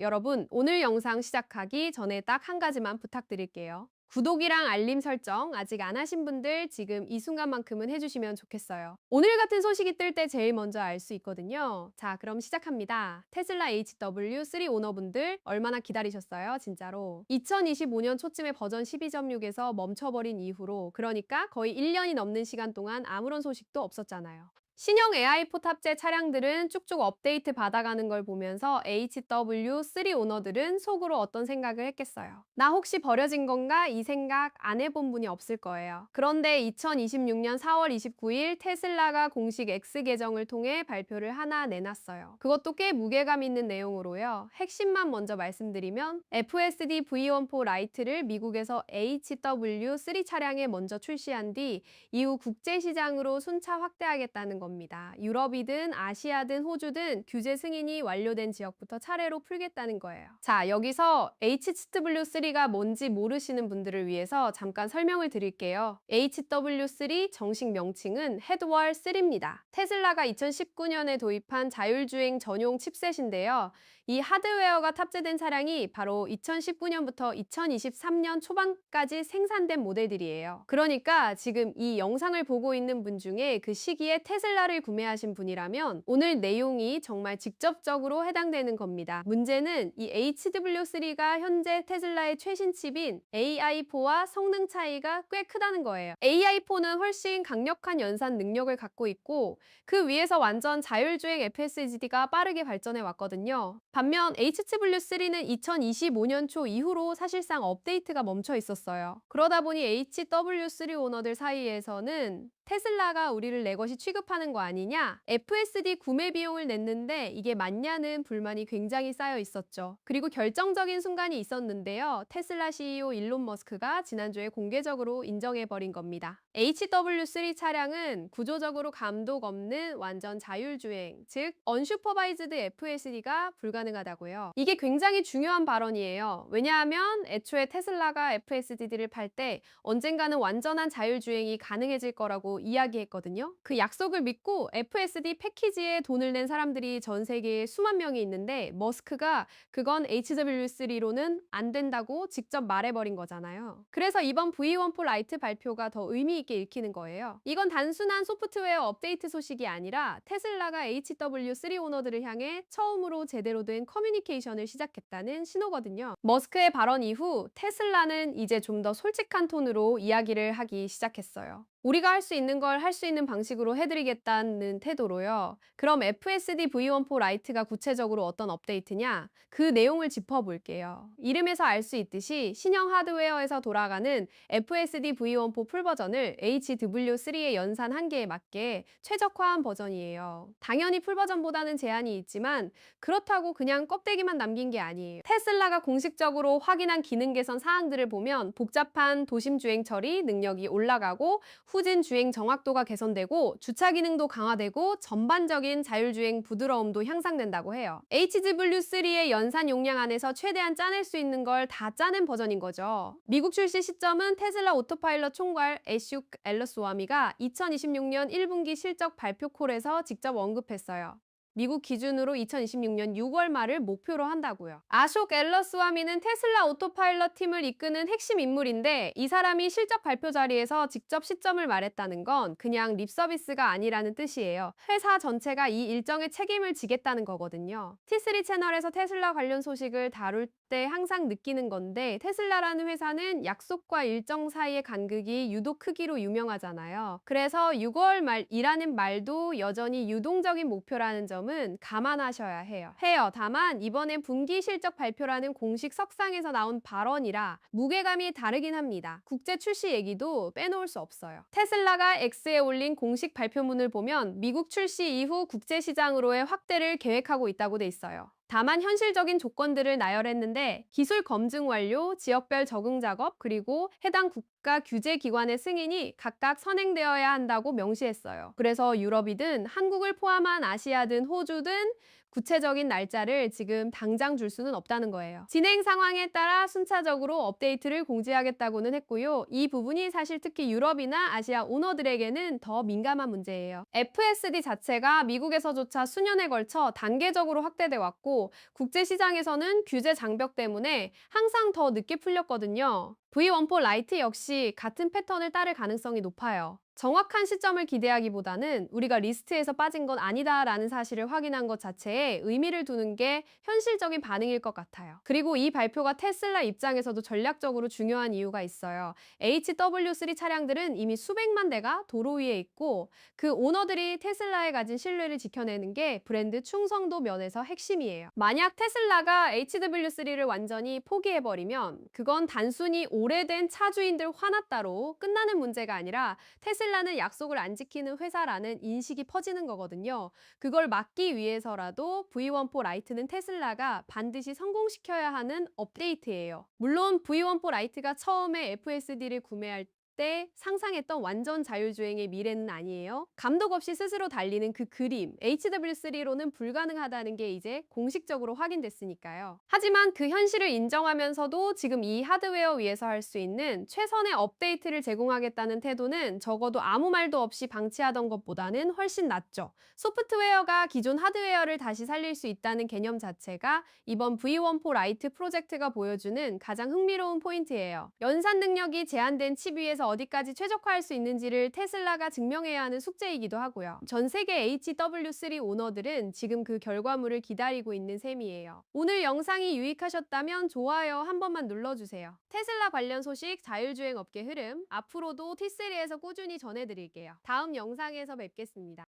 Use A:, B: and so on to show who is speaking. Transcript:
A: 여러분, 오늘 영상 시작하기 전에 딱 한 가지만 부탁드릴게요. 구독이랑 알림 설정 아직 안 하신 분들 지금 이 순간만큼은 해주시면 좋겠어요. 오늘 같은 소식이 뜰 때 제일 먼저 알 수 있거든요. 자, 그럼 시작합니다. 테슬라 HW3 오너분들 얼마나 기다리셨어요, 진짜로. 2025년 초쯤에 버전 12.6에서 멈춰버린 이후로, 그러니까 거의 1년이 넘는 시간 동안 아무런 소식도 없었잖아요. 신형 AI4 탑재 차량들은 쭉쭉 업데이트 받아가는 걸 보면서 HW3 오너들은 속으로 어떤 생각을 했겠어요. 나 혹시 버려진 건가? 이 생각 안 해본 분이 없을 거예요. 그런데 2026년 4월 29일 테슬라가 공식 X 계정을 통해 발표를 하나 내놨어요. 그것도 꽤 무게감 있는 내용으로요. 핵심만 먼저 말씀드리면 FSD V14 라이트를 미국에서 HW3 차량에 먼저 출시한 뒤 이후 국제시장으로 순차 확대하겠다는 겁니다. 유럽이든 아시아든 호주든 규제 승인이 완료된 지역부터 차례로 풀겠다는 거예요. 자, 여기서 HW3가 뭔지 모르시는 분들을 위해서 잠깐 설명을 드릴게요. HW3 정식 명칭은 헤드월 3입니다. 테슬라가 2019년에 도입한 자율주행 전용 칩셋인데요. 이 하드웨어가 탑재된 차량이 바로 2019년부터 2023년 초반까지 생산된 모델들이에요. 그러니까 지금 이 영상을 보고 있는 분 중에 그 시기에 테슬라를 구매하신 분이라면 오늘 내용이 정말 직접적으로 해당되는 겁니다. 문제는 이 HW3가 현재 테슬라의 최신 칩인 AI4와 성능 차이가 꽤 크다는 거예요. AI4는 훨씬 강력한 연산 능력을 갖고 있고 그 위에서 완전 자율주행 FSD가 빠르게 발전해 왔거든요. 반면 HW3는 2025년 초 이후로 사실상 업데이트가 멈춰 있었어요. 그러다 보니 HW3 오너들 사이에서는 테슬라가 우리를 내 것이 취급하는 거 아니냐? FSD 구매 비용을 냈는데 이게 맞냐는 불만이 굉장히 쌓여 있었죠. 그리고 결정적인 순간이 있었는데요. 테슬라 CEO 일론 머스크가 지난주에 공개적으로 인정해버린 겁니다. HW3 차량은 구조적으로 감독 없는 완전 자율주행, 즉 언슈퍼바이즈드 FSD가 불가능하다고요. 이게 굉장히 중요한 발언이에요. 왜냐하면 애초에 테슬라가 FSD를 팔 때 언젠가는 완전한 자율주행이 가능해질 거라고 이야기했거든요. 그 약속을 믿고 FSD 패키지에 돈을 낸 사람들이 전 세계에 수만 명이 있는데 머스크가 그건 HW3로는 안 된다고 직접 말해버린 거잖아요. 그래서 이번 V14 라이트 발표가 더 의미 있게 읽히는 거예요. 이건 단순한 소프트웨어 업데이트 소식이 아니라 테슬라가 HW3 오너들을 향해 처음으로 제대로 된 커뮤니케이션을 시작했다는 신호거든요. 머스크의 발언 이후 테슬라는 이제 좀 더 솔직한 톤으로 이야기를 하기 시작했어요. 우리가 할 수 있는 걸 할 수 있는 방식으로 해드리겠다는 태도로요. 그럼 FSD V14 라이트가 구체적으로 어떤 업데이트냐? 그 내용을 짚어볼게요. 이름에서 알 수 있듯이 신형 하드웨어에서 돌아가는 FSD V14 풀 버전을 HW3의 연산 한계에 맞게 최적화한 버전이에요. 당연히 풀 버전보다는 제한이 있지만 그렇다고 그냥 껍데기만 남긴 게 아니에요. 테슬라가 공식적으로 확인한 기능 개선 사항들을 보면 복잡한 도심 주행 처리 능력이 올라가고 후진 주행 정확도가 개선되고 주차 기능도 강화되고 전반적인 자율주행 부드러움도 향상된다고 해요. HW3의 연산 용량 안에서 최대한 짜낼 수 있는 걸 다 짜낸 버전인 거죠. 미국 출시 시점은 테슬라 오토파일럿 총괄 애슈 엘러스와미가 2026년 1분기 실적 발표 콜에서 직접 언급했어요. 미국 기준으로 2026년 6월 말을 목표로 한다고요. 아숍 엘러스와미는 테슬라 오토파일럿 팀을 이끄는 핵심 인물인데 이 사람이 실적 발표 자리에서 직접 시점을 말했다는 건 그냥 립서비스가 아니라는 뜻이에요. 회사 전체가 이 일정에 책임을 지겠다는 거거든요. T3 채널에서 테슬라 관련 소식을 다룰 때 항상 느끼는 건데 테슬라라는 회사는 약속과 일정 사이의 간극이 유독 크기로 유명하잖아요. 그래서 6월 말이라는 말도 여전히 유동적인 목표라는 점은 감안하셔야 해요. 다만 이번엔 분기 실적 발표라는 공식 석상에서 나온 발언이라 무게감이 다르긴 합니다. 국제 출시 얘기도 빼놓을 수 없어요. 테슬라가 X에 올린 공식 발표문을 보면 미국 출시 이후 국제시장으로의 확대를 계획하고 있다고 돼 있어요. 다만 현실적인 조건들을 나열했는데 기술 검증 완료, 지역별 적응 작업, 그리고 해당 국가 규제 기관의 승인이 각각 선행되어야 한다고 명시했어요. 그래서 유럽이든 한국을 포함한 아시아든 호주든 구체적인 날짜를 지금 당장 줄 수는 없다는 거예요. 진행 상황에 따라 순차적으로 업데이트를 공지하겠다고는 했고요. 이 부분이 사실 특히 유럽이나 아시아 오너들에게는 더 민감한 문제예요. FSD 자체가 미국에서조차 수년에 걸쳐 단계적으로 확대돼 왔고 국제시장에서는 규제 장벽 때문에 항상 더 늦게 풀렸거든요. V14 라이트 역시 같은 패턴을 따를 가능성이 높아요. 정확한 시점을 기대하기보다는 우리가 리스트에서 빠진 건 아니다라는 사실을 확인한 것 자체에 의미를 두는 게 현실적인 반응일 것 같아요. 그리고 이 발표가 테슬라 입장에서도 전략적으로 중요한 이유가 있어요. HW3 차량들은 이미 수백만 대가 도로 위에 있고 그 오너들이 테슬라에 가진 신뢰를 지켜내는 게 브랜드 충성도 면에서 핵심이에요. 만약 테슬라가 HW3를 완전히 포기해버리면 그건 단순히 오래된 차주인들 화났다로 끝나는 문제가 아니라 테슬라는 약속을 안 지키는 회사라는 인식이 퍼지는 거거든요. 그걸 막기 위해서라도 V14 라이트는 테슬라가 반드시 성공시켜야 하는 업데이트예요. 물론 V14 라이트가 처음에 FSD를 구매할 때 상상했던 완전 자율주행의 미래는 아니에요. 감독 없이 스스로 달리는 그 그림, HW3로는 불가능하다는 게 이제 공식적으로 확인됐으니까요. 하지만 그 현실을 인정하면서도 지금 이 하드웨어 위에서 할 수 있는 최선의 업데이트를 제공하겠다는 태도는 적어도 아무 말도 없이 방치하던 것보다는 훨씬 낫죠. 소프트웨어가 기존 하드웨어를 다시 살릴 수 있다는 개념 자체가 이번 V14 라이트 프로젝트가 보여주는 가장 흥미로운 포인트예요. 연산 능력이 제한된 칩 위에서 어디까지 최적화할 수 있는지를 테슬라가 증명해야 하는 숙제이기도 하고요. 전 세계 HW3 오너들은 지금 그 결과물을 기다리고 있는 셈이에요. 오늘 영상이 유익하셨다면 좋아요 한 번만 눌러주세요. 테슬라 관련 소식, 자율주행 업계 흐름, 앞으로도 T3에서 꾸준히 전해드릴게요. 다음 영상에서 뵙겠습니다.